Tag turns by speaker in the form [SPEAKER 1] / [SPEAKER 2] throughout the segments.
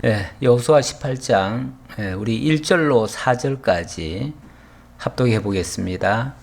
[SPEAKER 1] 여호수아 18장 우리 1절로 4절까지 합독해 보겠습니다.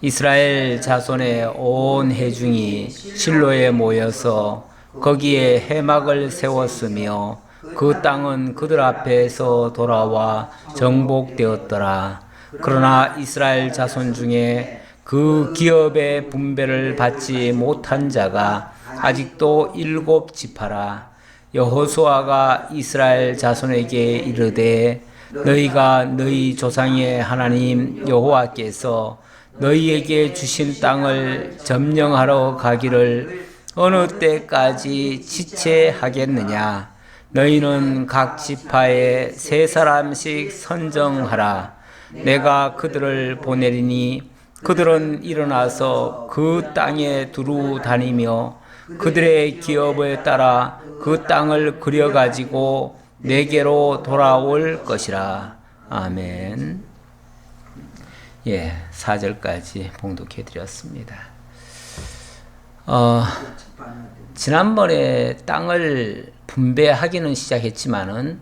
[SPEAKER 1] 이스라엘 자손의 온 회중이 실로에 모여서 거기에 회막을 세웠으며 그 땅은 그들 앞에서 돌아와 정복되었더라. 그러나 이스라엘 자손 중에 그 기업의 분배를 받지 못한 자가 아직도 7지파라. 여호수아가 이스라엘 자손에게 이르되 너희가 너희 조상의 하나님 여호와께서 너희에게 주신 땅을 점령하러 가기를 어느 때까지 지체하겠느냐. 너희는 각 지파에 3사람씩 선정하라. 내가 그들을 보내리니 그들은 일어나서 그 땅에 두루 다니며 그들의 기업에 따라 그 땅을 그려가지고 내게로 돌아올 것이라. 아멘. 4절까지 봉독해 드렸습니다. 지난번에 땅을 분배하기는 시작했지만은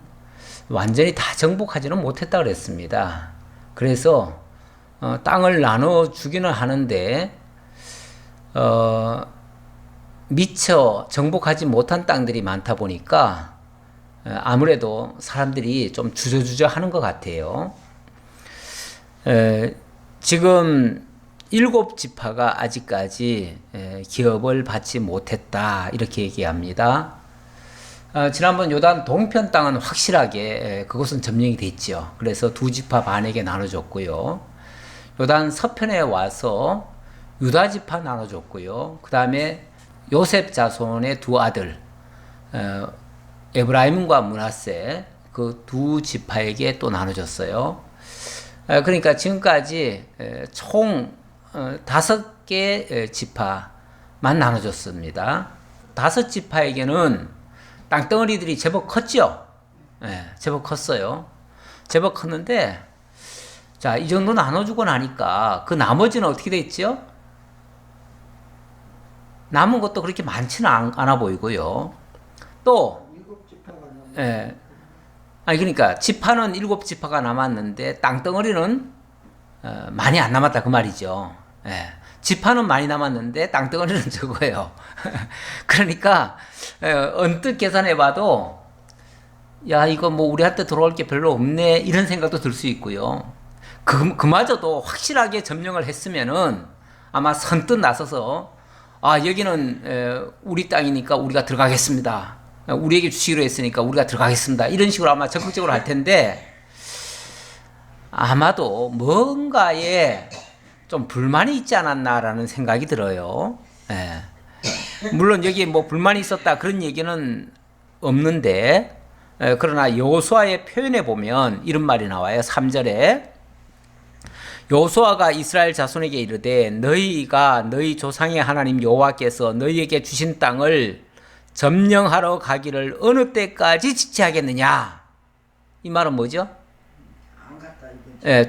[SPEAKER 1] 완전히 다 정복하지는 못했다 그랬습니다. 그래서 땅을 나눠 주기는 하는데 미처 정복하지 못한 땅들이 많다 보니까 아무래도 사람들이 좀 주저주저 하는 것 같아요. 지금 7지파가 아직까지 기업을 받지 못했다 이렇게 얘기합니다. 지난번 요단 동편 땅은 확실하게 그것은 점령이 됐죠. 그래서 2지파 반에게 나눠줬고요. 요단 서편에 와서 유다지파 나눠줬고요. 그 다음에 요셉 자손의 2 아들 에브라임과 므낫세 그 2지파에게 또 나눠줬어요. 그러니까 지금까지 총 5개 지파만 나눠줬습니다. 5지파에게는 땅덩어리들이 제법 컸죠. 제법 컸어요. 제법 컸는데 자, 이 정도 나눠주고 나니까 그 나머지는 어떻게 됐죠? 남은 것도 그렇게 많지는 않아 보이고요. 또, 그러니까 지파는 7지파가 남았는데 땅덩어리는 많이 안 남았다 그 말이죠. 지파는 많이 남았는데 땅덩어리는 적어요. 그러니까 언뜻 계산해봐도 야 이거 뭐 우리한테 돌아올 게 별로 없네 이런 생각도 들 수 있고요. 그마저도 확실하게 점령을 했으면은 아마 선뜻 나서서 여기는 우리 땅이니까 우리가 들어가겠습니다. 우리에게 주시기로 했으니까 우리가 들어가겠습니다. 이런 식으로 아마 적극적으로 할 텐데 아마도 뭔가에 좀 불만이 있지 않았나라는 생각이 들어요. 물론 여기에 뭐 불만이 있었다 그런 얘기는 없는데 그러나 여호수아의 표현에 보면 이런 말이 나와요. 3절에 여호수아가 이스라엘 자손에게 이르되 너희가 너희 조상의 하나님 여호와께서 너희에게 주신 땅을 점령하러 가기를 어느 때까지 지체하겠느냐. 이 말은 뭐죠?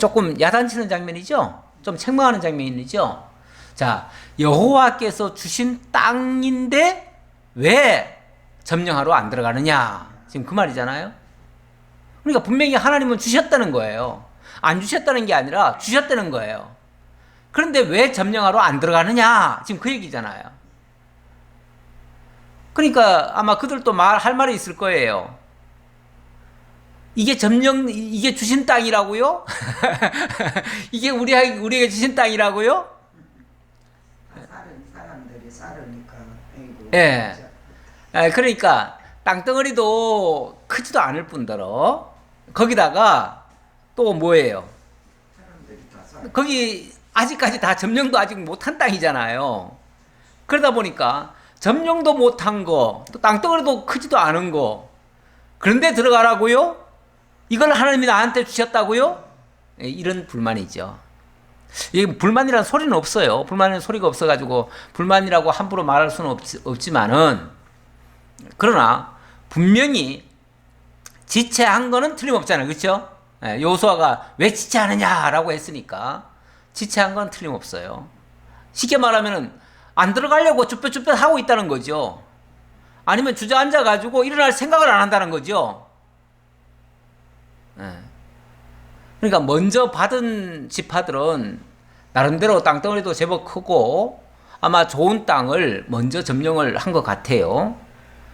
[SPEAKER 1] 조금 야단치는 장면이죠. 좀 책망하는 장면이죠. 자, 여호와께서 주신 땅인데 왜 점령하러 안 들어가느냐. 지금 그 말이잖아요. 그러니까 분명히 하나님은 주셨다는 거예요. 안 주셨다는 게 아니라 주셨다는 거예요. 그런데 왜 점령하러 안 들어가느냐? 지금 그 얘기잖아요. 그러니까 아마 그들도 할 말이 있을 거예요. 이게 주신 땅이라고요? 이게 우리에게 주신 땅이라고요?
[SPEAKER 2] 사람들이 싸르니까.
[SPEAKER 1] 그러니까 땅덩어리도 크지도 않을 뿐더러 거기다가 또 뭐예요? 거기 아직까지 다 점령도 아직 못한 땅이잖아요. 그러다 보니까 점령도 못한 거, 또 땅덩어리도 크지도 않은 거, 그런데 들어가라고요? 이걸 하나님이 나한테 주셨다고요? 이런 불만이죠. 이게 불만이라는 소리는 없어요. 불만이라는 소리가 없어가지고 불만이라고 함부로 말할 수는 없지만은 그러나 분명히 지체한 거는 틀림없잖아요. 그렇죠? 여호수아가 왜 지체하느냐라고 했으니까 지체한 건 틀림없어요. 쉽게 말하면은 안 들어가려고 쭈뼛쭈뼛 하고 있다는 거죠. 아니면 주저앉아 가지고 일어날 생각을 안 한다는 거죠. 예. 그러니까 먼저 받은 지파들은 나름대로 땅덩어리도 제법 크고 아마 좋은 땅을 먼저 점령을 한 것 같아요.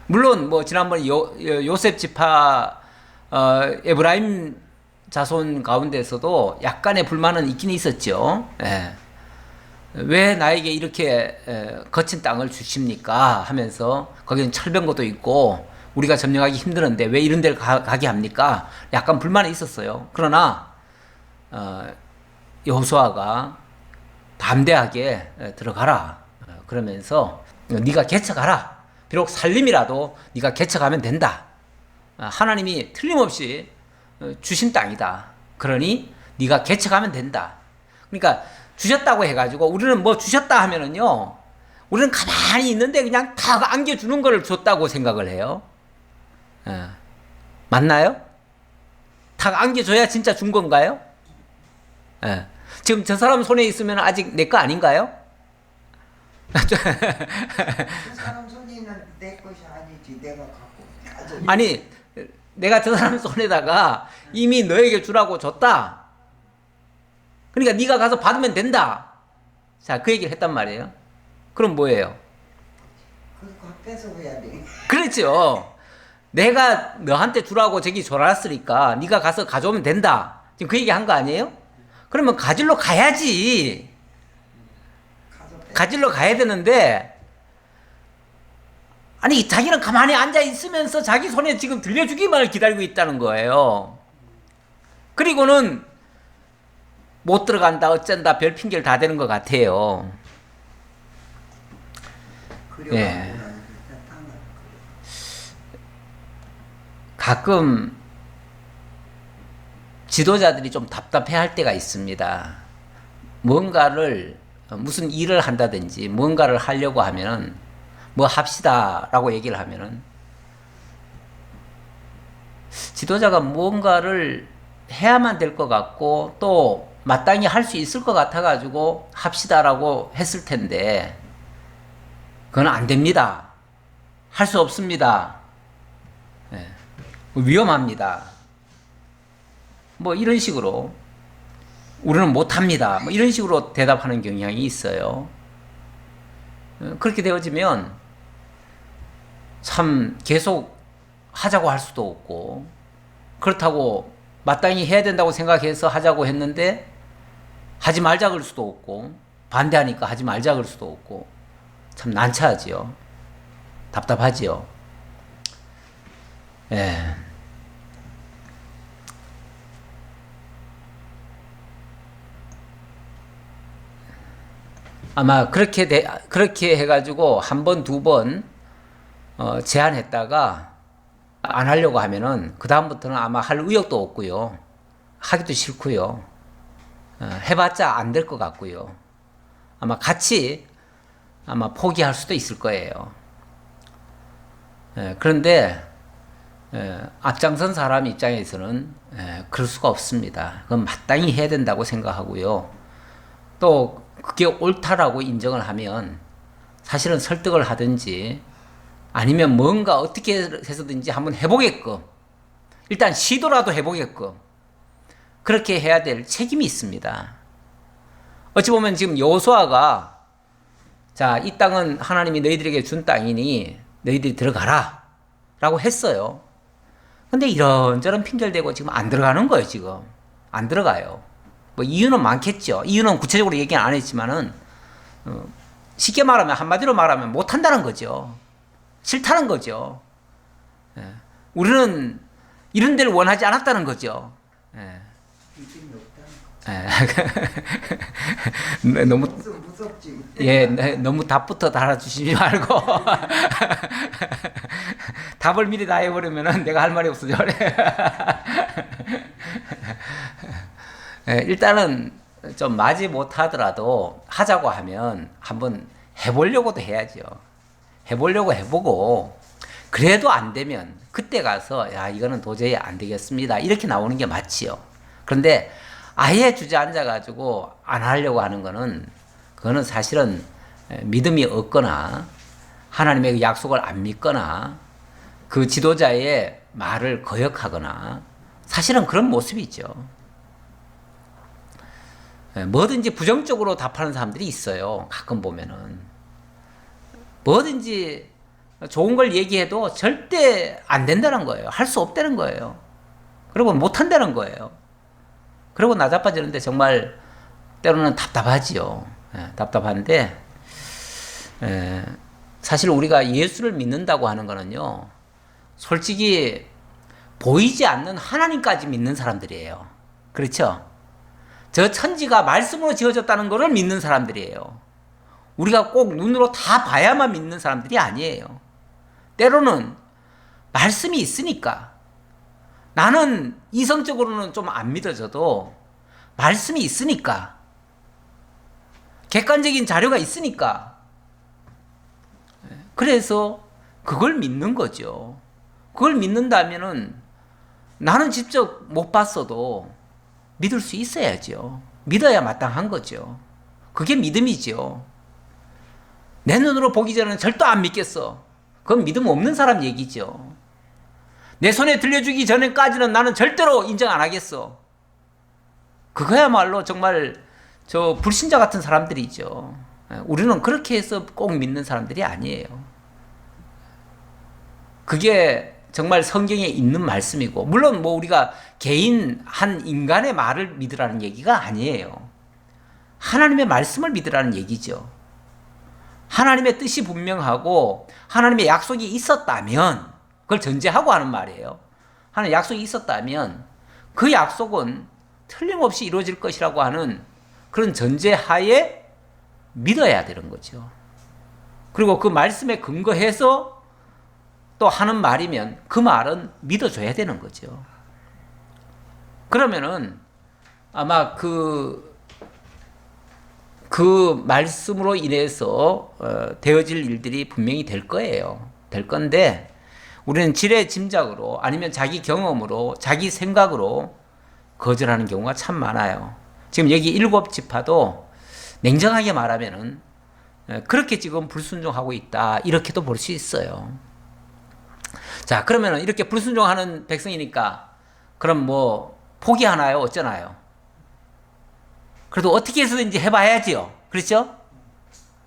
[SPEAKER 1] 물론 뭐 지난번 요셉 지파 에브라임 자손 가운데서도 약간의 불만은 있긴 있었죠. 예. 왜 나에게 이렇게 거친 땅을 주십니까? 하면서 거기는 철병거도 있고 우리가 점령하기 힘드는데 왜 이런 데를 가게 합니까? 약간 불만이 있었어요. 그러나 여호수아가 담대하게 들어가라. 그러면서 네가 개척하라. 비록 살림이라도 네가 개척하면 된다. 하나님이 틀림없이 주신 땅이다. 그러니 네가 개척하면 된다. 그러니까 주셨다고 해가지고 우리는 뭐 주셨다 하면은요, 우리는 가만히 있는데 그냥 다 안겨주는 걸 줬다고 생각을 해요. 맞나요? 다 안겨줘야 진짜 준 건가요? 지금 저 사람 손에 있으면 아직 내 거 아닌가요?
[SPEAKER 2] 그 사람 손에 있는 내 것이 아니지. 내가 갖고.
[SPEAKER 1] 아니, 내가 저 사람 손에다가 이미 너에게 주라고 줬다. 그러니까 네가 가서 받으면 된다. 자, 그 얘기를 했단 말이에요. 그럼 뭐예요?
[SPEAKER 2] 그거 뺏어야 돼.
[SPEAKER 1] 그렇죠. 내가 너한테 주라고 저기 줘놨으니까 네가 가서 가져오면 된다. 지금 그 얘기 한 거 아니에요? 그러면 가지러 가야지. 가지러 가야 되는데, 아니 자기는 가만히 앉아 있으면서 자기 손에 지금 들려주기만을 기다리고 있다는 거예요. 그리고는 못 들어간다 어쩐다 별 핑계를 다 대는 것 같아요. 예. 가끔 지도자들이 좀 답답해할 때가 있습니다. 뭔가를 무슨 일을 한다든지 뭔가를 하려고 하면은 뭐 합시다라고 얘기를 하면은 지도자가 뭔가를 해야만 될 것 같고 또 마땅히 할 수 있을 것 같아가지고 합시다라고 했을 텐데 그건 안 됩니다. 할 수 없습니다. 네. 위험합니다. 뭐 이런 식으로 우리는 못합니다. 뭐 이런 식으로 대답하는 경향이 있어요. 그렇게 되어지면 참 계속 하자고 할 수도 없고 그렇다고 마땅히 해야 된다고 생각해서 하자고 했는데 하지 말자 그럴 수도 없고 반대하니까 하지 말자 그럴 수도 없고 참 난처하지요. 답답하지요. 예. 아마 그렇게 해가지고 한 번, 두 번, 제안했다가 안 하려고 하면은, 그다음부터는 아마 할 의욕도 없고요. 하기도 싫고요. 해봤자 안 될 것 같고요. 아마 같이 아마 포기할 수도 있을 거예요. 그런데, 앞장선 사람 입장에서는, 그럴 수가 없습니다. 그건 마땅히 해야 된다고 생각하고요. 또, 그게 옳다라고 인정을 하면 사실은 설득을 하든지 아니면 뭔가 어떻게 해서든지 한번 해보게끔 일단 시도라도 해보게끔 그렇게 해야 될 책임이 있습니다. 어찌 보면 지금 여호수아가 자, 이 땅은 하나님이 너희들에게 준 땅이니 너희들이 들어가라 라고 했어요. 근데 이런저런 핑계를 대고 지금 안 들어가는 거예요. 지금 안 들어가요. 뭐 이유는 많겠죠. 이유는 구체적으로 얘기는 안 했지만은 쉽게 말하면 한마디로 말하면 못한다는 거죠. 싫다는 거죠. 우리는 이런 데를 원하지 않았다는 거죠. 너무
[SPEAKER 2] 무섭지.
[SPEAKER 1] 예, 너무 답부터 달아주시지 말고 답을 미리 다 해버리면은 내가 할 말이 없어져. 일단은 좀 맞이 못하더라도 하자고 하면 한번 해보려고도 해야죠. 해보려고 해보고 그래도 안 되면 그때 가서 야 이거는 도저히 안 되겠습니다. 이렇게 나오는 게 맞지요. 그런데 아예 주저앉아가지고 안 하려고 하는 거는 그거는 사실은 믿음이 없거나 하나님의 약속을 안 믿거나 그 지도자의 말을 거역하거나 사실은 그런 모습이죠. 뭐든지 부정적으로 답하는 사람들이 있어요. 가끔 보면은. 뭐든지 좋은 걸 얘기해도 절대 안 된다는 거예요. 할 수 없다는 거예요. 그리고 못 한다는 거예요. 그리고 나자빠지는데 정말 때로는 답답하지요. 답답한데, 사실 우리가 예수를 믿는다고 하는 거는요, 솔직히 보이지 않는 하나님까지 믿는 사람들이에요. 그렇죠? 저 천지가 말씀으로 지어졌다는 것을 믿는 사람들이에요. 우리가 꼭 눈으로 다 봐야만 믿는 사람들이 아니에요. 때로는 말씀이 있으니까, 나는 이성적으로는 좀 안 믿어져도 말씀이 있으니까, 객관적인 자료가 있으니까, 그래서 그걸 믿는 거죠. 그걸 믿는다면은 나는 직접 못 봤어도 믿을 수 있어야죠. 믿어야 마땅한 거죠. 그게 믿음이죠. 내 눈으로 보기 전에는 절대 안 믿겠어. 그건 믿음 없는 사람 얘기죠. 내 손에 들려주기 전에까지는 나는 절대로 인정 안 하겠어. 그거야말로 정말 저 불신자 같은 사람들이죠. 우리는 그렇게 해서 꼭 믿는 사람들이 아니에요. 그게 정말 성경에 있는 말씀이고, 물론 뭐 우리가 개인 한 인간의 말을 믿으라는 얘기가 아니에요. 하나님의 말씀을 믿으라는 얘기죠. 하나님의 뜻이 분명하고 하나님의 약속이 있었다면, 그걸 전제하고 하는 말이에요. 하나님의 약속이 있었다면 그 약속은 틀림없이 이루어질 것이라고 하는 그런 전제하에 믿어야 되는 거죠. 그리고 그 말씀에 근거해서 또 하는 말이면 그 말은 믿어줘야 되는 거죠. 그러면은 아마 그 말씀으로 인해서 되어질 일들이 분명히 될 거예요. 될 건데, 우리는 지레 짐작으로 아니면 자기 경험으로 자기 생각으로 거절하는 경우가 참 많아요. 지금 여기 7지파도 냉정하게 말하면은 그렇게 지금 불순종하고 있다, 이렇게도 볼 수 있어요. 자, 그러면은 이렇게 불순종하는 백성이니까 그럼 뭐 포기하나요? 어쩌나요? 그래도 어떻게 해서든지 해봐야지요. 그렇죠?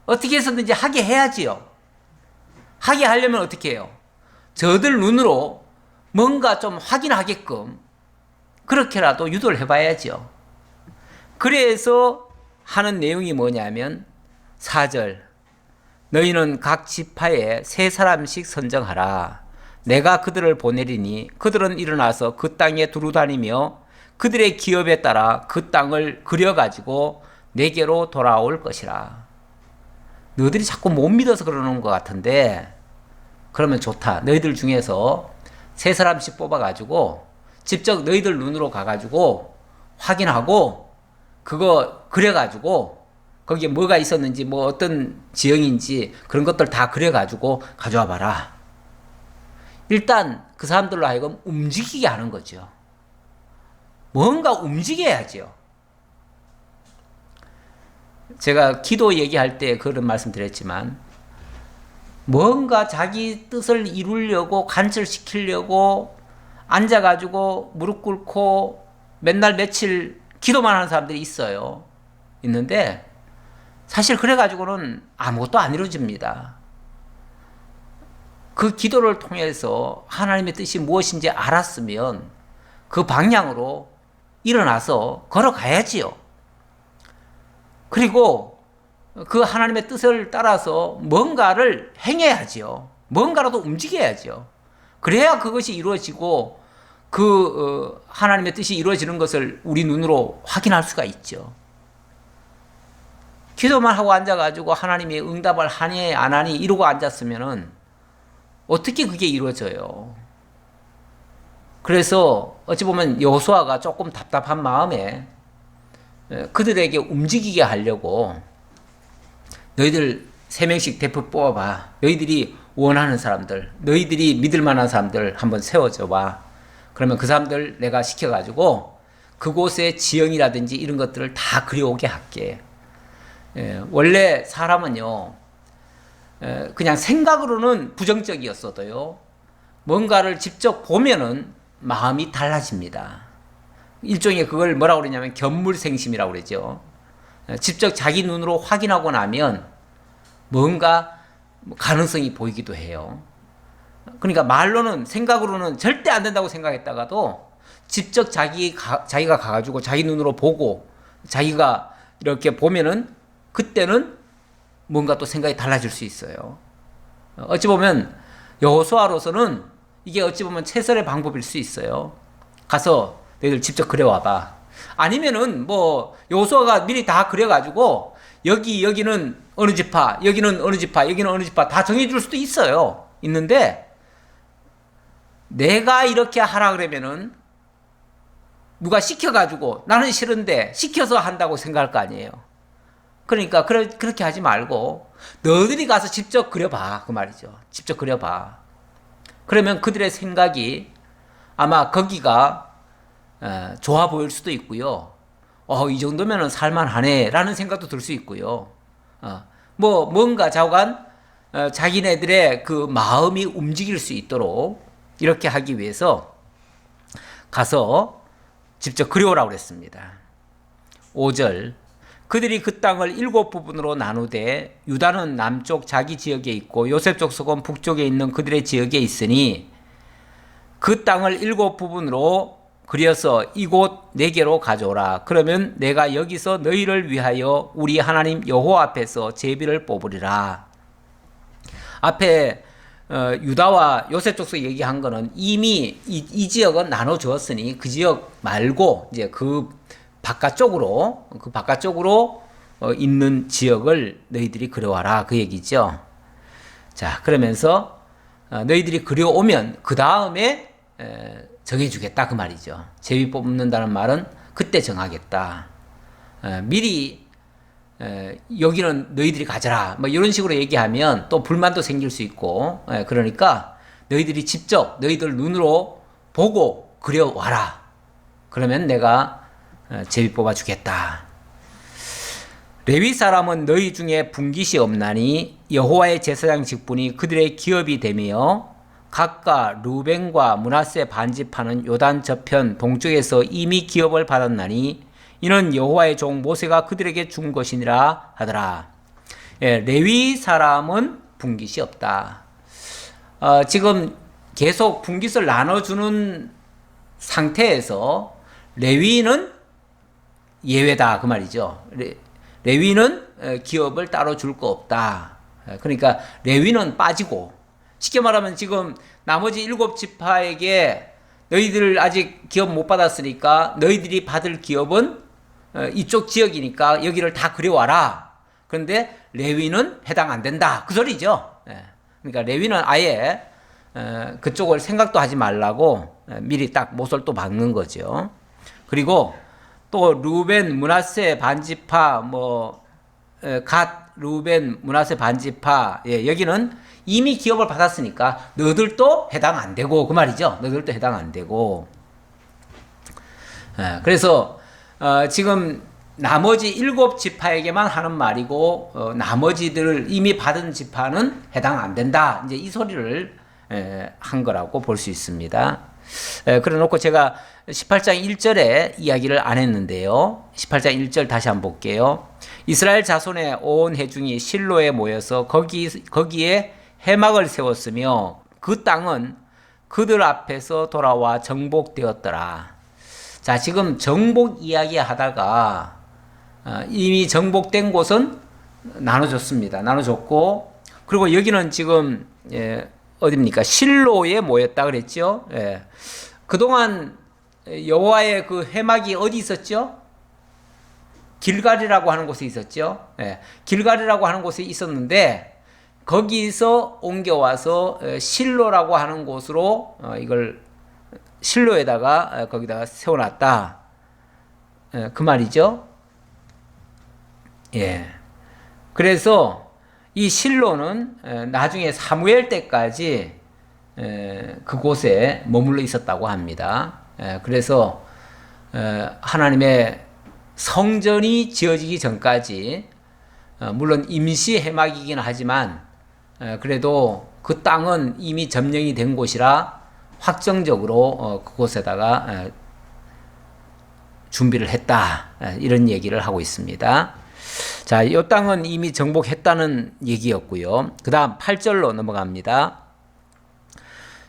[SPEAKER 1] 어떻게 해서든지 하게 해야지요. 하게 하려면 어떻게 해요? 저들 눈으로 뭔가 좀 확인하게끔 그렇게라도 유도를 해봐야죠. 그래서 하는 내용이 뭐냐면 4절, 너희는 각 지파에 3사람씩 선정하라. 내가 그들을 보내리니 그들은 일어나서 그 땅에 두루다니며 그들의 기업에 따라 그 땅을 그려가지고 내게로 돌아올 것이라. 너희들이 자꾸 못 믿어서 그러는 것 같은데, 그러면 좋다. 너희들 중에서 3사람씩 뽑아가지고 직접 너희들 눈으로 가가지고 확인하고 그거 그려가지고 거기에 뭐가 있었는지 뭐 어떤 지형인지 그런 것들 다 그려가지고 가져와 봐라. 일단 그 사람들로 하여금 움직이게 하는 거죠. 뭔가 움직여야죠. 제가 기도 얘기할 때 그런 말씀 드렸지만, 뭔가 자기 뜻을 이루려고 간철시키려고 앉아가지고 무릎 꿇고 맨날 며칠 기도만 하는 사람들이 있어요. 있는데 사실 그래가지고는 아무것도 안 이루어집니다. 그 기도를 통해서 하나님의 뜻이 무엇인지 알았으면 그 방향으로 일어나서 걸어가야지요. 그리고 그 하나님의 뜻을 따라서 뭔가를 행해야지요. 뭔가라도 움직여야죠. 그래야 그것이 이루어지고 하나님의 뜻이 이루어지는 것을 우리 눈으로 확인할 수가 있죠. 기도만 하고 앉아가지고 하나님이 응답을 하니 안 하니 이러고 앉았으면은 어떻게 그게 이루어져요? 그래서 어찌 보면 여호수아가 조금 답답한 마음에 그들에게 움직이게 하려고 너희들 3명씩 대표 뽑아봐. 너희들이 원하는 사람들, 너희들이 믿을 만한 사람들 한번 세워줘봐. 그러면 그 사람들 내가 시켜가지고 그곳의 지형이라든지 이런 것들을 다 그려오게 할게. 원래 사람은요, 그냥 생각으로는 부정적이었어도요, 뭔가를 직접 보면은 마음이 달라집니다. 일종의 그걸 뭐라고 그러냐면 견물생심이라고 그러죠. 직접 자기 눈으로 확인하고 나면 뭔가 가능성이 보이기도 해요. 그러니까 말로는, 생각으로는 절대 안 된다고 생각했다가도 직접 자기가 가가지고 자기 눈으로 보고 자기가 이렇게 보면은 그때는 뭔가 또 생각이 달라질 수 있어요. 어찌 보면 여호수아로서는 이게 어찌 보면 최선의 방법일 수 있어요. 가서 너희들 직접 그려와봐. 아니면은 뭐 여호수아가 미리 다 그려가지고 여기는 어느 지파, 여기는 어느 지파, 여기는 어느 지파 다 정해줄 수도 있어요. 있는데 내가 이렇게 하라 그러면은 누가 시켜가지고 나는 싫은데 시켜서 한다고 생각할 거 아니에요. 그러니까 그렇게 하지 말고 너희들이 가서 직접 그려봐, 그 말이죠. 직접 그려봐. 그러면 그들의 생각이 아마 거기가 좋아 보일 수도 있고요. 이 정도면은 살만하네 라는 생각도 들 수 있고요. 뭔가 좌우간 자기네들의 그 마음이 움직일 수 있도록 이렇게 하기 위해서 가서 직접 그려오라고 그랬습니다. 5절 그들이 그 땅을 7부분으로 나누되 유다는 남쪽 자기 지역에 있고 요셉 족속은 북쪽에 있는 그들의 지역에 있으니 그 땅을 7부분으로 그려서 이곳 4개로 가져오라. 그러면 내가 여기서 너희를 위하여 우리 하나님 여호와 앞에서 제비를 뽑으리라. 앞에 유다와 요셉 족속 얘기한 거는 이미 이 지역은 나눠 주었으니 그 지역 말고 이제 그 바깥쪽으로 있는 지역을 너희들이 그려와라 그 얘기죠. 자, 그러면서 너희들이 그려오면 그 다음에 정해주겠다 그 말이죠. 제비 뽑는다는 말은 그때 정하겠다. 미리 여기는 너희들이 가져라 뭐 이런 식으로 얘기하면 또 불만도 생길 수 있고, 그러니까 너희들이 직접 너희들 눈으로 보고 그려와라. 그러면 내가 제비 뽑아주겠다. 레위 사람은 너희 중에 분깃이 없나니 여호와의 제사장 직분이 그들의 기업이 되며 각각 루벤과 므낫세 반지파는 요단 저편 동쪽에서 이미 기업을 받았나니 이는 여호와의 종 모세가 그들에게 준 것이니라 하더라. 레위 사람은 분깃이 없다. 지금 계속 분깃을 나눠주는 상태에서 레위는 예외다 그 말이죠. 레위는 기업을 따로 줄 거 없다. 그러니까 레위는 빠지고, 쉽게 말하면 지금 나머지 7지파에게 너희들 아직 기업 못 받았으니까 너희들이 받을 기업은 이쪽 지역이니까 여기를 다 그려와라. 그런데 레위는 해당 안 된다 그 소리죠. 그러니까 레위는 아예 그쪽을 생각도 하지 말라고 미리 딱 못을 또 박는 거죠. 그리고 또 루벤, 므낫세 반지파, 갓, 루벤, 므낫세 반지파, 여기는 이미 기업을 받았으니까 너희들도 해당 안 되고 그 말이죠. 너희들도 해당 안 되고. 그래서 지금 나머지 7지파에게만 하는 말이고 나머지들 이미 받은 지파는 해당 안 된다. 이제 이 소리를 한 거라고 볼 수 있습니다. 그래 놓고 제가 18장 1절에 이야기를 안 했는데요. 18장 1절 다시 한번 볼게요. 이스라엘 자손의 온 회중이 실로에 모여서 거기에 회막을 세웠으며 그 땅은 그들 앞에서 돌아와 정복되었더라. 자, 지금 정복 이야기 하다가 이미 정복된 곳은 나눠줬습니다. 나눠줬고, 그리고 여기는 지금 어디입니까? 실로에 모였다 그랬죠. 그동안 여호와의 그 회막이 어디 있었죠? 길갈이라고 하는 곳에 있었죠. 길갈이라고 하는 곳에 있었는데 거기서 옮겨와서 실로라고 하는 곳으로 이걸 실로에다가 거기다가 세워놨다. 그 말이죠. 그래서 이 실로는 나중에 사무엘 때까지 그곳에 머물러 있었다고 합니다. 그래서 하나님의 성전이 지어지기 전까지 물론 임시 해막이긴 하지만 그래도 그 땅은 이미 점령이 된 곳이라 확정적으로 그곳에다가 준비를 했다. 이런 얘기를 하고 있습니다. 자, 이 땅은 이미 정복했다는 얘기였고요. 그 다음 8절로 넘어갑니다.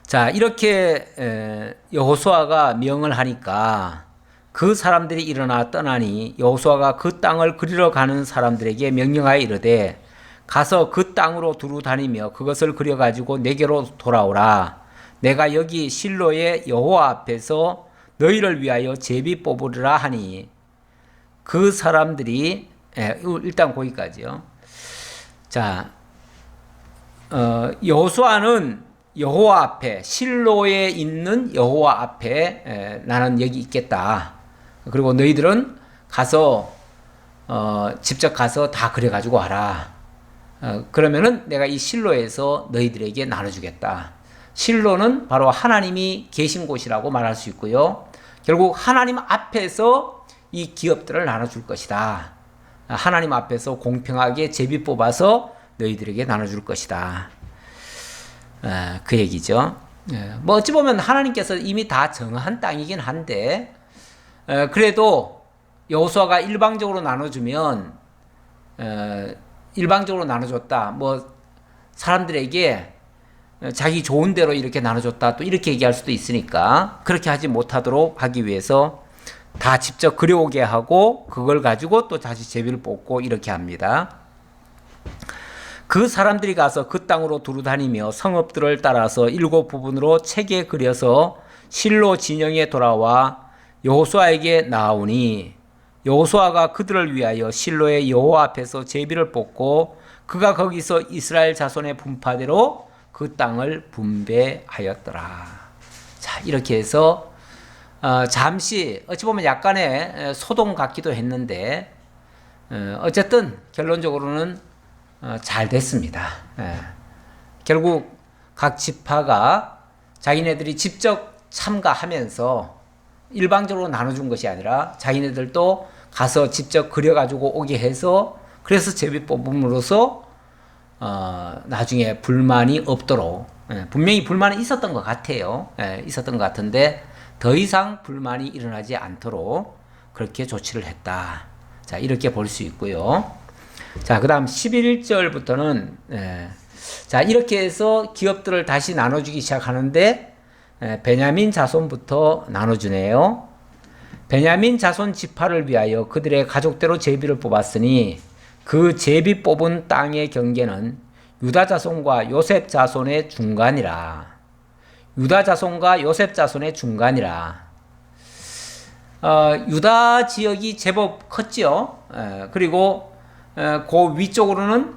[SPEAKER 1] 자, 이렇게 여호수아가 명을 하니까 그 사람들이 일어나 떠나니 여호수아가 그 땅을 그리러 가는 사람들에게 명령하여 이르되 가서 그 땅으로 두루 다니며 그것을 그려 가지고 내게로 돌아오라. 내가 여기 실로의 여호와 앞에서 너희를 위하여 제비 뽑으리라 하니 그 사람들이 일단 거기까지요. 자, 여호수아는 여호와 앞에 실로에 있는 여호와 앞에 나는 여기 있겠다. 그리고 너희들은 가서 직접 가서 다 그려가지고 와라. 그러면은 내가 이 실로에서 너희들에게 나눠주겠다. 실로는 바로 하나님이 계신 곳이라고 말할 수 있고요. 결국 하나님 앞에서 이 기업들을 나눠줄 것이다. 하나님 앞에서 공평하게 제비 뽑아서 너희들에게 나눠줄 것이다. 그 얘기죠. 뭐 어찌 보면 하나님께서 이미 다 정한 땅이긴 한데 그래도 여호수아가 일방적으로 나눠주면 일방적으로 나눠줬다. 뭐 사람들에게 자기 좋은 대로 이렇게 나눠줬다. 또 이렇게 얘기할 수도 있으니까 그렇게 하지 못하도록 하기 위해서 다 직접 그려오게 하고 그걸 가지고 또 다시 제비를 뽑고 이렇게 합니다. 그 사람들이 가서 그 땅으로 두루 다니며 성읍들을 따라서 7부분으로 책에 그려서 실로 진영에 돌아와 여호수아에게 나아오니 여호수아가 그들을 위하여 실로의 여호와 앞에서 제비를 뽑고 그가 거기서 이스라엘 자손의 분파대로 그 땅을 분배하였더라. 자, 이렇게 해서 잠시 어찌 보면 약간의 소동 같기도 했는데 어쨌든 결론적으로는 잘 됐습니다. 결국 각 지파가 자기네들이 직접 참가하면서 일방적으로 나눠준 것이 아니라 자기네들도 가서 직접 그려가지고 오게 해서 그래서 제비 뽑음으로써 나중에 불만이 없도록 분명히 불만이 있었던 것 같아요. 있었던 것 같은데 더 이상 불만이 일어나지 않도록 그렇게 조치를 했다. 자, 이렇게 볼 수 있고요. 자, 그 다음 11절부터는 자, 이렇게 해서 기업들을 다시 나눠주기 시작하는데 베냐민 자손부터 나눠주네요. 베냐민 자손 지파를 위하여 그들의 가족대로 제비를 뽑았으니 그 제비 뽑은 땅의 경계는 유다 자손과 요셉 자손의 중간이라. 유다 자손과 요셉 자손의 중간이라. 유다 지역이 제법 컸지요. 그리고 그 위쪽으로는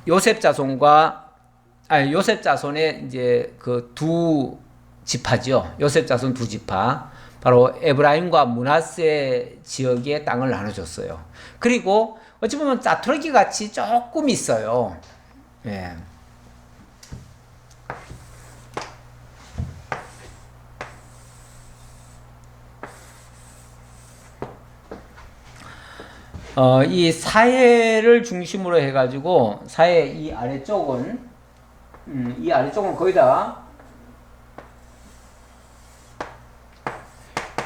[SPEAKER 1] 요셉 자손의 이제 그 두 지파죠. 요셉 자손 두 지파. 바로 에브라임과 므낫세 지역의 땅을 나눠줬어요. 그리고 어찌 보면 짜투르기 같이 조금 있어요. 예. 이 사해를 중심으로 해가지고 사해 이 아래쪽은 거의 다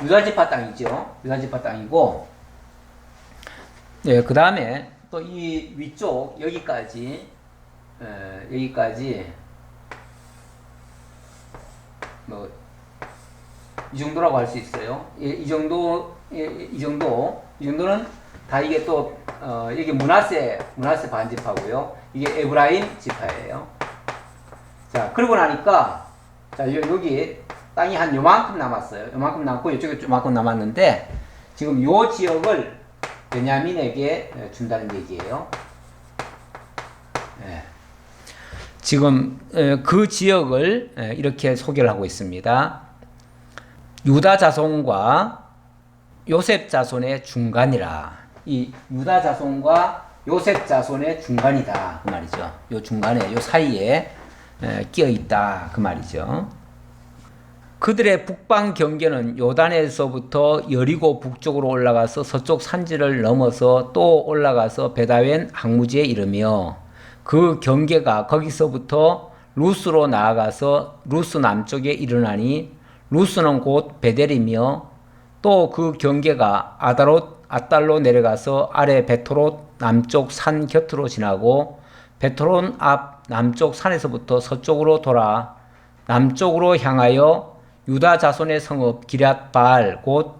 [SPEAKER 1] 유다지파 땅이죠. 유다지파 땅이고, 네, 그 다음에 또 이 위쪽 여기까지 뭐 이 정도라고 할 수 있어요. 이 정도는 다 이게 또 이게 므낫세 반지파고요. 이게 에브라임 지파예요. 자, 그러고 나니까 자, 여기 땅이 한 요만큼 남았어요. 요만큼 남고 이쪽에 요만큼 남았는데 지금 요 지역을 베냐민에게 준다는 얘기예요. 네. 지금 그 지역을 이렇게 소개를 하고 있습니다. 유다 자손과 요셉 자손의 중간이라. 이 유다 자손과 요셉 자손의 중간이다 그 말이죠. 요 중간에 요 사이에 끼어 있다 그 말이죠. 그들의 북방 경계는 요단에서부터 여리고 북쪽으로 올라가서 서쪽 산지를 넘어서 또 올라가서 베다웬 항무지에 이르며 그 경계가 거기서부터 루스로 나아가서 루스 남쪽에 이르나니 루스는 곧 베델이며 또 그 경계가 아달로 내려가서 아래 베토롯 남쪽 산 곁으로 지나고 베토론 앞 남쪽 산에서부터 서쪽으로 돌아 남쪽으로 향하여 유다 자손의 성읍 기럇바알 곧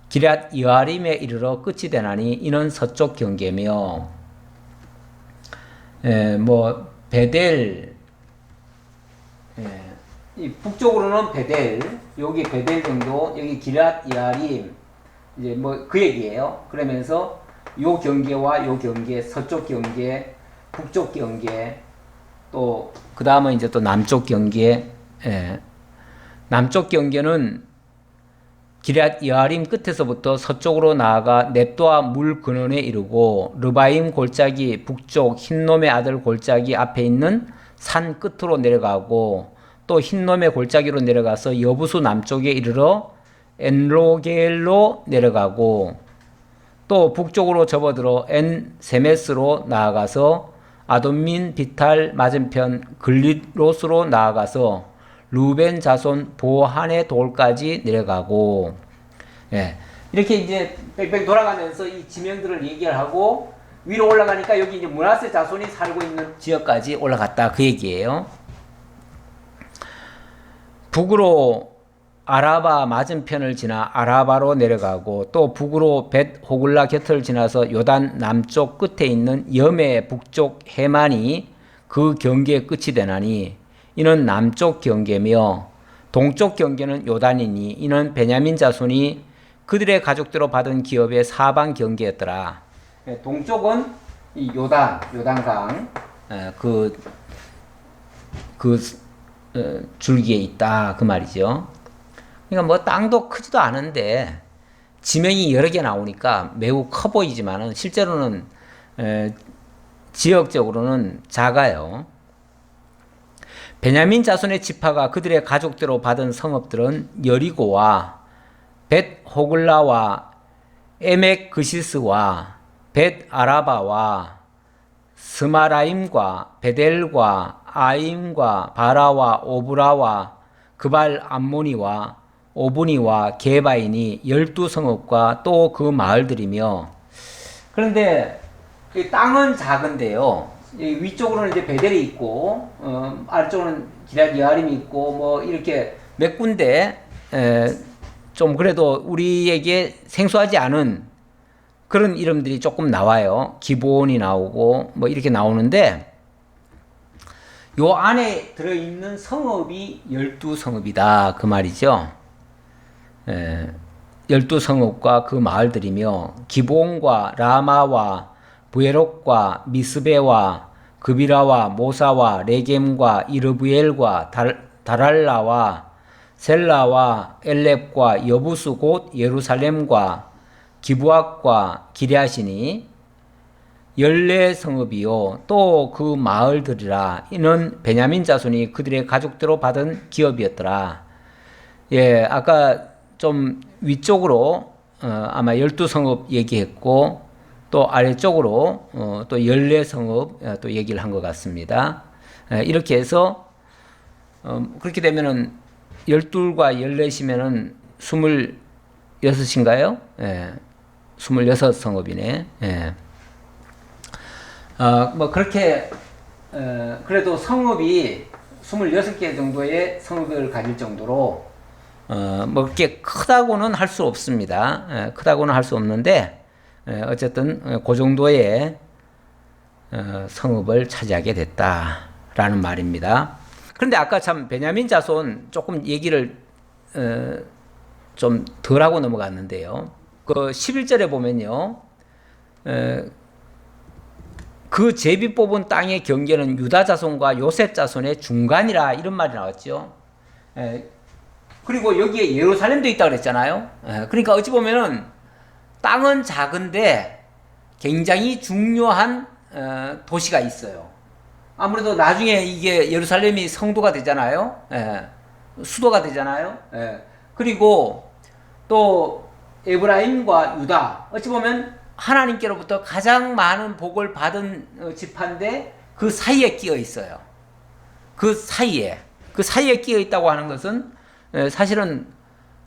[SPEAKER 1] 기럇 여아림에 이르러 끝이 되나니 이는 서쪽 경계며 뭐 베델 이 북쪽으로는 베델 여기 베델 정도 여기 기럇 여아림 이제 뭐 그 얘기예요. 그러면서 요 경계와 요 경계 서쪽 경계 북쪽 경계 또 그 다음은 이제 또 남쪽 경계 남쪽 경계는 기럇 여아림 끝에서부터 서쪽으로 나아가 넵도아 물 근원에 이르고 르바임 골짜기 북쪽 흰놈의 아들 골짜기 앞에 있는 산 끝으로 내려가고 또 흰놈의 골짜기로 내려가서 여부수 남쪽에 이르러 엔로게엘로 내려가고 또 북쪽으로 접어들어 엔 세메스로 나아가서 아돈민 비탈 맞은편 글리로스로 나아가서 루벤 자손 보한의 돌까지 내려가고 이렇게 이제 뺑뺑 돌아가면서 이 지명들을 얘기를 하고 위로 올라가니까 여기 이제 므낫세 자손이 살고 있는 지역까지 올라갔다 그 얘기예요. 북으로 아라바 맞은편을 지나 아라바로 내려가고 또 북으로 벳 호글라 곁을 지나서 요단 남쪽 끝에 있는 염해 북쪽 해만이 그 경계의 끝이 되나니 이는 남쪽 경계며 동쪽 경계는 요단이니 이는 베냐민 자손이 그들의 가족대로 받은 기업의 사방 경계였더라. 동쪽은 이 요단강 줄기에 있다 그 말이죠. 그러니까 뭐 땅도 크지도 않은데 지명이 여러 개 나오니까 매우 커 보이지만은 실제로는 지역적으로는 작아요. 베냐민 자손의 지파가 그들의 가족대로 받은 성읍들은 여리고와 벳 호글라와 에멕 그시스와 벳 아라바와 스마라임과 베델과 아임과 바라와 오브라와 그발 암모니와 오브니와 게바인이 12성읍과 또 그 마을들이며 그런데 이 땅은 작은데요. 위쪽으로는 이제 베델이 있고 아래쪽으로는 기럇 여아림이 있고 뭐 이렇게 몇 군데 좀 그래도 우리에게 생소하지 않은 그런 이름들이 조금 나와요. 기브온이 나오고 뭐 이렇게 나오는데 요 안에 들어있는 성읍이 12성읍이다 그 말이죠. 12성읍과 그 마을들이며 기브온과 라마와 부에록과 미스베와 그비라와 모사와 레겜과 이르부엘과 다랄라와 셀라와 엘렙과 여부수 곧 예루살렘과 기부악과 기럇이니 14성읍이요 또 그 마을들이라 이는 베냐민 자손이 그들의 가족대로 받은 기업이었더라. 아까 좀 위쪽으로 아마 12성읍 얘기했고 또 아래쪽으로 또 14성읍 또 얘기를 한 것 같습니다. 이렇게 해서 그렇게 되면은 12과 14이면은 26인가요? 26성읍이네. 뭐 그렇게 그래도 성읍이 26개 정도의 성읍을 가질 정도로 뭐 그렇게 크다고는 할 수 없습니다. 크다고는 할 수 없는데 어쨌든 그 정도의 성읍을 차지하게 됐다라는 말입니다. 그런데 아까 참 베냐민 자손 조금 얘기를 좀 덜하고 넘어갔는데요. 그 11절에 보면요. 그 제비 뽑은 땅의 경계는 유다 자손과 요셉 자손의 중간이라 이런 말이 나왔죠. 그리고 여기에 예루살렘도 있다고 그랬잖아요. 그러니까 어찌 보면은 땅은 작은데 굉장히 중요한 도시가 있어요. 아무래도 나중에 이게 예루살렘이 성도가 되잖아요. 수도가 되잖아요. 그리고 또 에브라임과 유다 어찌 보면 하나님께로부터 가장 많은 복을 받은 지파인데 그 사이에 끼어 있어요. 그 사이에 끼어 있다고 하는 것은 사실은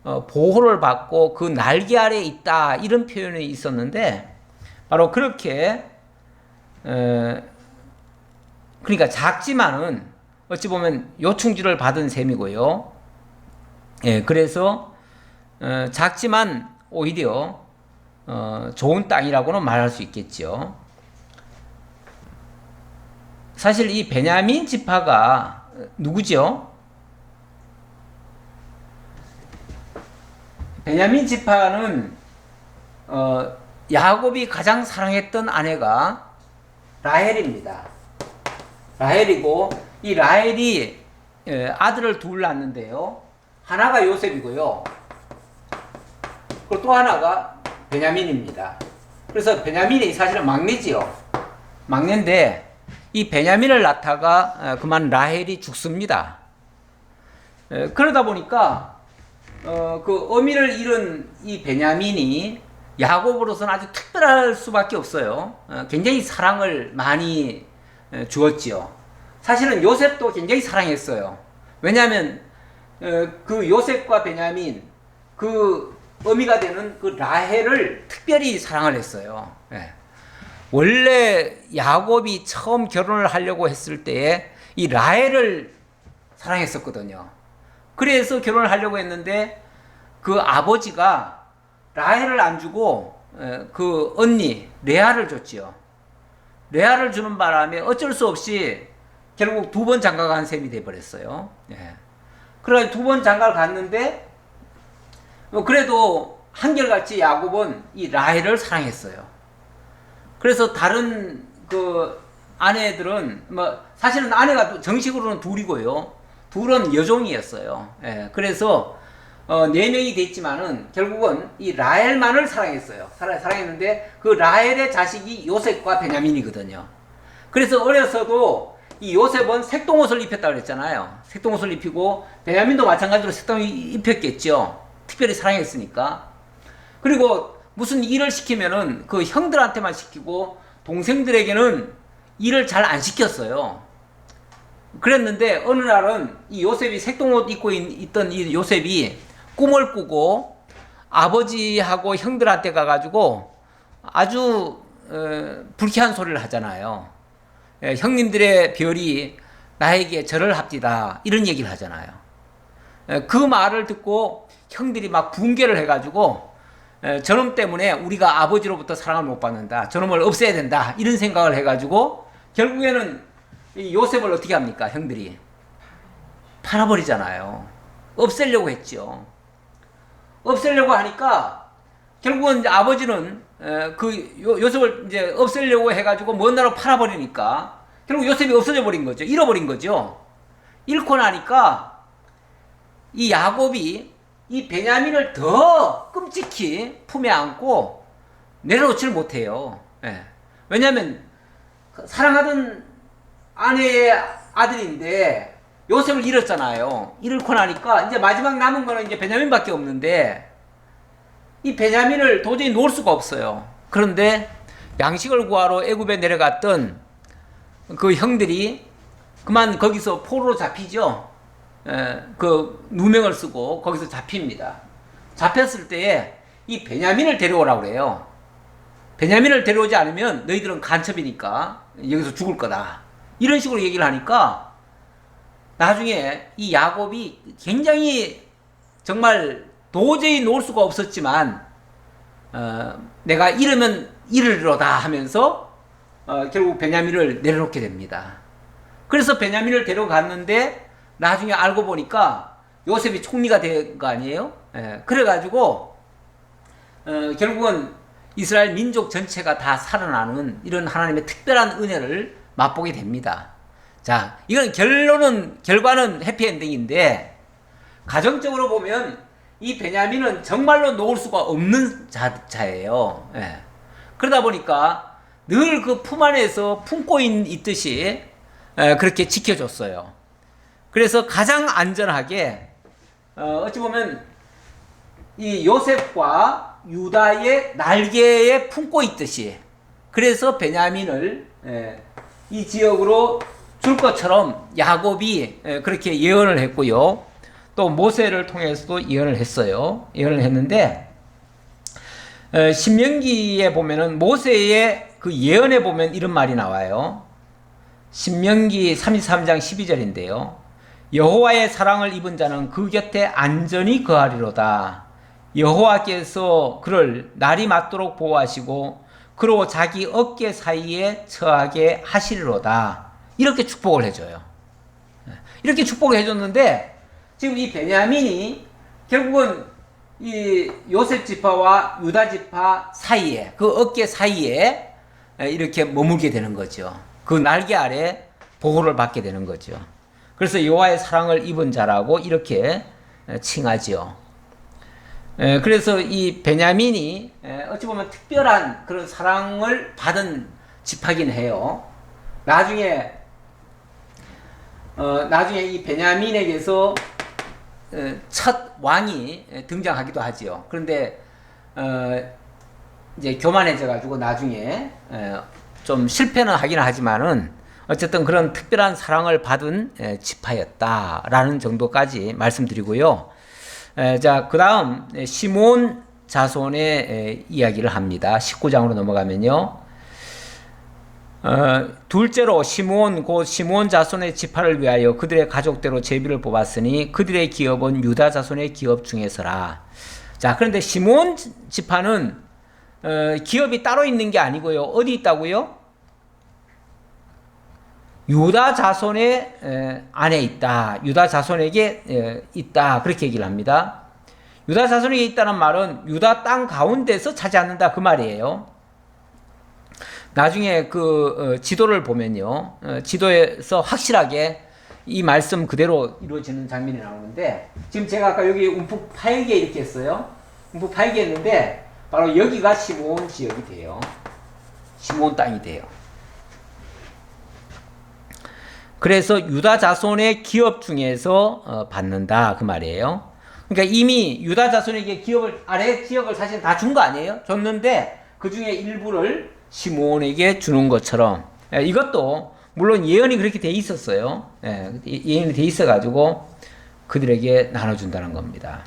[SPEAKER 1] 보호를 받고 그 날개 아래에 있다 이런 표현이 있었는데 바로 그렇게 그러니까 작지만은 어찌 보면 요충지를 받은 셈이고요. 예, 그래서 작지만 오히려 좋은 땅이라고는 말할 수 있겠죠. 사실 이 베냐민 지파가 누구죠? 베냐민 지파는 야곱이 가장 사랑했던 아내가 라헬입니다. 라헬이고 이 라헬이 아들을 둘 낳았는데요. 하나가 요셉이고요. 그리고 또 하나가 베냐민입니다. 그래서 베냐민이 사실은 막내지요. 막내인데 이 베냐민을 낳다가 그만 라헬이 죽습니다. 그러다 보니까 그 어미를 잃은 이 베냐민이 야곱으로서는 아주 특별할 수밖에 없어요. 굉장히 사랑을 많이 주었지요. 사실은 요셉도 굉장히 사랑했어요. 왜냐하면 그 요셉과 베냐민 그 어미가 되는 그 라헬을 특별히 사랑을 했어요. 원래 야곱이 처음 결혼을 하려고 했을 때에 이 라헬을 사랑했었거든요. 그래서 결혼을 하려고 했는데 그 아버지가 라헬을 안 주고 그 언니 레아를 줬지요. 레아를 주는 바람에 어쩔 수 없이 결국 2번 장가간 셈이 돼버렸어요. 그래서 2번 장가를 갔는데 그래도 한결같이 야곱은 이 라헬을 사랑했어요. 그래서 다른 그 아내들은 사실은 아내가 정식으로는 둘이고요. 둘은 여종이었어요. 그래서 4명이 됐지만은 결국은 이 라헬만을 사랑했어요. 사랑했는데 그 라헬의 자식이 요셉과 베냐민이거든요. 그래서 어려서도 이 요셉은 색동옷을 입혔다고 그랬잖아요. 색동옷을 입히고 베냐민도 마찬가지로 색동옷을 입혔겠죠. 특별히 사랑했으니까. 그리고 무슨 일을 시키면은 그 형들한테만 시키고 동생들에게는 일을 잘 안 시켰어요. 그랬는데 어느 날은 이 요셉이 색동옷 입고 있던 이 요셉이 꿈을 꾸고 아버지하고 형들한테 가가지고 아주 불쾌한 소리를 하잖아요. 형님들의 별이 나에게 절을 합디다 이런 얘기를 하잖아요. 그 말을 듣고 형들이 막 붕괴를 해가지고 저놈 때문에 우리가 아버지로부터 사랑을 못 받는다. 저놈을 없애야 된다. 이런 생각을 해가지고 결국에는 이 요셉을 어떻게 합니까? 형들이 팔아버리잖아요. 없애려고 했죠. 없애려고 하니까 결국은 이제 아버지는 그 요셉을 이제 없애려고 해가지고 먼 나라로 팔아버리니까 결국 요셉이 없어져 버린 거죠. 잃어버린 거죠. 잃고 나니까 이 야곱이 이 베냐민을 더 끔찍히 품에 안고 내려놓지를 못해요. 왜냐하면 사랑하던 아내의 아들인데 요셉을 잃었잖아요. 잃고 나니까 이제 마지막 남은 거는 이제 베냐민밖에 없는데 이 베냐민을 도저히 놓을 수가 없어요. 그런데 양식을 구하러 애굽에 내려갔던 그 형들이 그만 거기서 포로로 잡히죠. 그 누명을 쓰고 거기서 잡힙니다. 잡혔을 때에 이 베냐민을 데려오라고 그래요. 베냐민을 데려오지 않으면 너희들은 간첩이니까 여기서 죽을 거다. 이런 식으로 얘기를 하니까 나중에 이 야곱이 굉장히 정말 도저히 놓을 수가 없었지만 내가 잃으면 잃으리로다 하면서 결국 베냐민을 내려놓게 됩니다. 그래서 베냐민을 데려갔는데 나중에 알고 보니까 요셉이 총리가 된 거 아니에요? 그래가지고 결국은 이스라엘 민족 전체가 다 살아나는 이런 하나님의 특별한 은혜를 맛보게 됩니다. 자, 이건 결과는 해피엔딩인데 가정적으로 보면 이 베냐민은 정말로 놓을 수가 없는 자예요. 그러다 보니까 늘 그 품 안에서 품고 있듯이 그렇게 지켜줬어요. 그래서 가장 안전하게 어찌 보면 이 요셉과 유다의 날개에 품고 있듯이 그래서 베냐민을 이 지역으로 줄 것처럼 야곱이 그렇게 예언을 했고요. 또 모세를 통해서도 예언을 했어요. 예언을 했는데 신명기에 보면은 모세의 그 예언에 보면 이런 말이 나와요. 신명기 33장 12절인데요. 여호와의 사랑을 입은 자는 그 곁에 안전히 거하리로다. 여호와께서 그를 날이 맞도록 보호하시고 그로 자기 어깨 사이에 처하게 하시리로다. 이렇게 축복을 해줘요. 이렇게 축복을 해줬는데 지금 이 베냐민이 결국은 이 요셉 지파와 유다 지파 사이에 그 어깨 사이에 이렇게 머물게 되는 거죠. 그 날개 아래 보호를 받게 되는 거죠. 그래서 여호와의 사랑을 입은 자라고 이렇게 칭하죠. 그래서 이 베냐민이 어찌 보면 특별한 그런 사랑을 받은 지파긴 해요. 나중에 이 베냐민에게서 첫 왕이 등장하기도 하지요. 그런데 이제 교만해져 가지고 나중에 좀 실패는 하긴 하지만은 어쨌든 그런 특별한 사랑을 받은 지파였다라는 정도까지 말씀드리고요. 자, 그 다음 시몬 자손의 이야기를 합니다. 19장으로 넘어가면요. 둘째로 시몬 곧 시몬 자손의 지파를 위하여 그들의 가족대로 제비를 뽑았으니 그들의 기업은 유다 자손의 기업 중에서라. 자, 그런데 시몬 지파는 기업이 따로 있는 게 아니고요. 어디 있다고요? 유다 자손의 안에 있다. 유다 자손에게 있다. 그렇게 얘기를 합니다. 유다 자손에게 있다는 말은 유다 땅 가운데서 차지하는다 그 말이에요. 나중에 그 지도를 보면요. 지도에서 확실하게 이 말씀 그대로 이루어지는 장면이 나오는데 지금 제가 아까 여기 움푹 파이게 이렇게 했어요. 움푹 파이게 했는데 바로 여기가 시므온 지역이 돼요. 시므온 땅이 돼요. 그래서 유다 자손의 기업 중에서 받는다 그 말이에요. 그러니까 이미 유다 자손에게 기업을 아래 지역을 사실 다 준 거 아니에요? 줬는데 그 중에 일부를 시므온에게 주는 것처럼 이것도 물론 예언이 그렇게 돼 있었어요. 예언이 돼 있어 가지고 그들에게 나눠준다는 겁니다.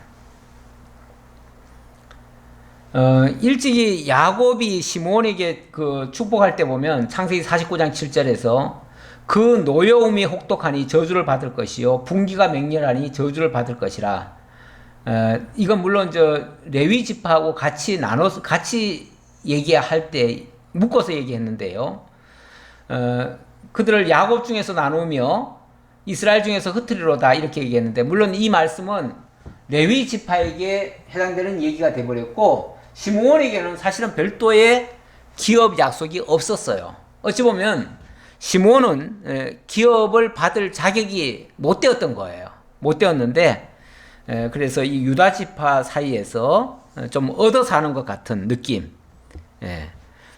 [SPEAKER 1] 일찍이 야곱이 시므온에게 그 축복할 때 보면 창세기 49장 7절에서 그 노여움이 혹독하니 저주를 받을 것이요 분기가 맹렬하니 저주를 받을 것이라. 이건 물론 저 레위 지파하고 같이 나눠서 같이 얘기할 때 묶어서 얘기했는데요. 그들을 야곱 중에서 나누며 이스라엘 중에서 흩으리로다 이렇게 얘기했는데 물론 이 말씀은 레위 지파에게 해당되는 얘기가 돼버렸고 시므온에게는 사실은 별도의 기업 약속이 없었어요. 어찌 보면 시므온은 기업을 받을 자격이 못 되었던 거예요. 못 되었는데 그래서 이 유다 지파 사이에서 좀 얻어 사는 것 같은 느낌.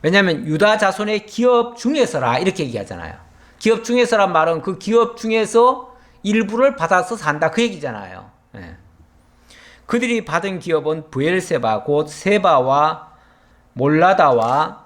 [SPEAKER 1] 왜냐하면 유다 자손의 기업 중에서라 이렇게 얘기하잖아요. 기업 중에서란 말은 그 기업 중에서 일부를 받아서 산다 그 얘기잖아요. 그들이 받은 기업은 브엘세바 곧 세바와 몰라다와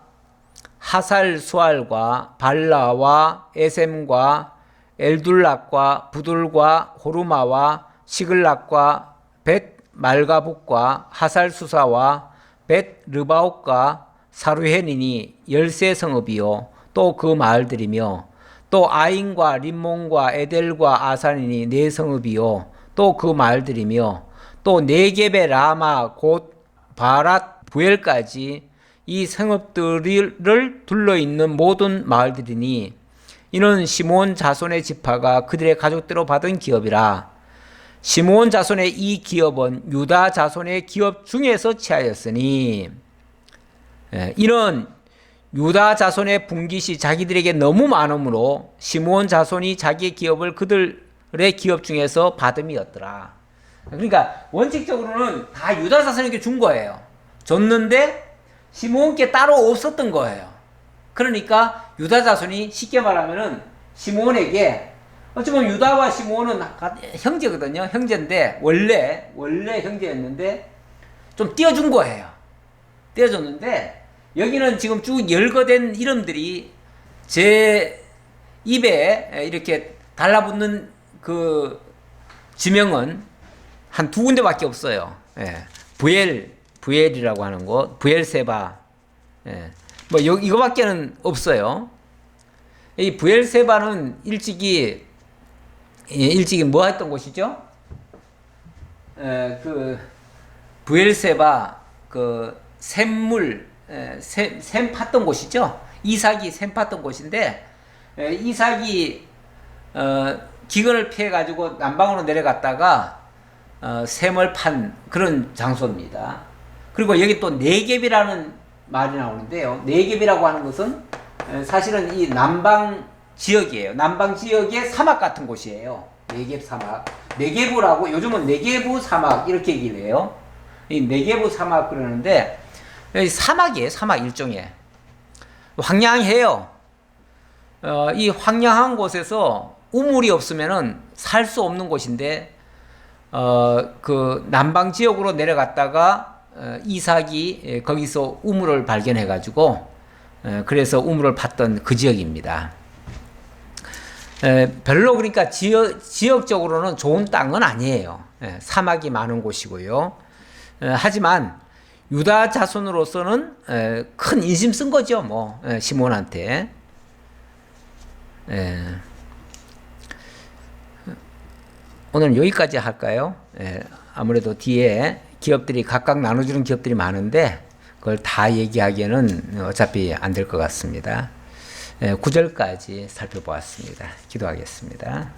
[SPEAKER 1] 하살 수알과 발라와 에셈과 엘둘락과 부둘과 호르마와 시글락과 벳 말가북과 하살 수사와 벳 르바옥과 사루헨이니 13성읍이요 또 그 마을들이며 또 아인과 림몬과 에델과 아산이니 4성읍이요 또 그 마을들이며 또 네겝의 라마 곧 바랏 부엘까지 이 성읍들을 둘러있는 모든 마을들이니 이는 시므온 자손의 지파가 그들의 가족대로 받은 기업이라. 시므온 자손의 이 기업은 유다 자손의 기업 중에서 취하였으니 이는 유다 자손의 분깃이 자기들에게 너무 많으므로 시므온 자손이 자기의 기업을 그들의 기업 중에서 받음이었더라. 그러니까 원칙적으로는 다 유다 자손에게 준 거예요. 줬는데 시므온께 따로 없었던 거예요. 그러니까 유다 자손이 쉽게 말하면은 시므온에게 어쩌면 유다와 시므온은 형제거든요. 형제인데 원래 형제였는데 좀 띄워준 거예요. 띄워줬는데 여기는 지금 쭉 열거된 이름들이 제 입에 이렇게 달라붙는 그 지명은 한 두 군데밖에 없어요. 예. 부엘이라고 하는 곳, 부엘세바. 예. 뭐 이거밖에는 없어요. 이 부엘세바는 일찍이 뭐 했던 곳이죠? 그 부엘세바 그 샘물 샘 팠던 곳이죠. 이삭이 샘 팠던 곳인데 이삭이 기근을 피해 가지고 남방으로 내려갔다가 샘을 판 그런 장소입니다. 그리고 여기 또 네겝이라는 말이 나오는데요. 네겝이라고 하는 것은 사실은 이 남방 지역이에요. 남방 지역의 사막 같은 곳이에요. 네겝 사막. 네게부라고 요즘은 네게부 사막 이렇게 얘기를 해요. 이 네게부 사막 그러는데 여기 사막이에요. 사막 일종의. 황량해요. 이 황량한 곳에서 우물이 없으면은 살 수 없는 곳인데 그 남방 지역으로 내려갔다가 이삭이 거기서 우물을 발견해 가지고 그래서 우물을 팠던 그 지역입니다. 별로 그러니까 지역적으로는 좋은 땅은 아니에요. 사막이 많은 곳이고요. 하지만 유다 자손으로서는 큰 인심 쓴 거죠. 뭐 시몬한테. 오늘 여기까지 할까요? 아무래도 뒤에 기업들이 각각 나눠주는 기업들이 많은데 그걸 다 얘기하기에는 어차피 안 될 것 같습니다. 9절까지 살펴보았습니다. 기도하겠습니다.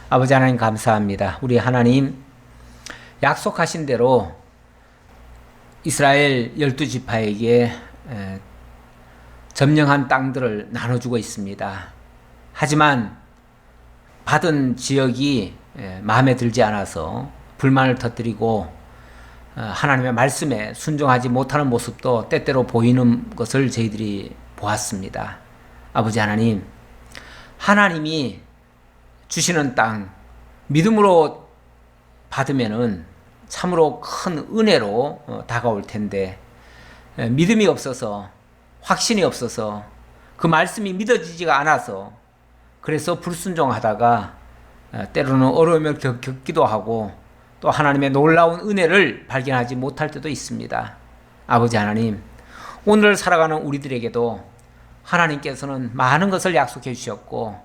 [SPEAKER 1] 아버지 하나님 감사합니다. 우리 하나님 약속하신 대로 이스라엘 12지파에게 점령한 땅들을 나눠주고 있습니다. 하지만 받은 지역이 마음에 들지 않아서 불만을 터뜨리고 하나님의 말씀에 순종하지 못하는 모습도 때때로 보이는 것을 저희들이 보았습니다. 아버지 하나님, 하나님이 주시는 땅 믿음으로 받으면은 참으로 큰 은혜로 다가올 텐데 믿음이 없어서 확신이 없어서 그 말씀이 믿어지지가 않아서 그래서 불순종하다가 때로는 어려움을 겪기도 하고 또 하나님의 놀라운 은혜를 발견하지 못할 때도 있습니다. 아버지 하나님, 오늘 살아가는 우리들에게도 하나님께서는 많은 것을 약속해 주셨고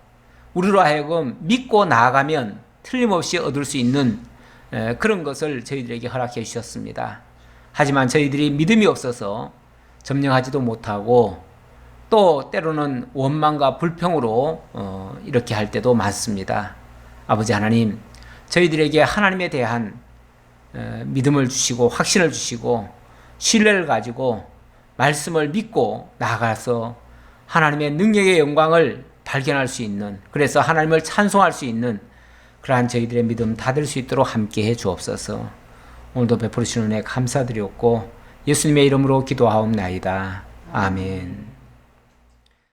[SPEAKER 1] 우리로 하여금 믿고 나아가면 틀림없이 얻을 수 있는 그런 것을 저희들에게 허락해 주셨습니다. 하지만 저희들이 믿음이 없어서 점령하지도 못하고 또 때로는 원망과 불평으로 이렇게 할 때도 많습니다. 아버지 하나님, 저희들에게 하나님에 대한 믿음을 주시고 확신을 주시고 신뢰를 가지고 말씀을 믿고 나아가서 하나님의 능력의 영광을 발견할 수 있는, 그래서 하나님을 찬송할 수 있는 그러한 저희들의 믿음 다 될 수 있도록 함께해 주옵소서. 오늘도 베풀으시는 은혜 감사드렸고 예수님의 이름으로 기도하옵나이다. 아멘.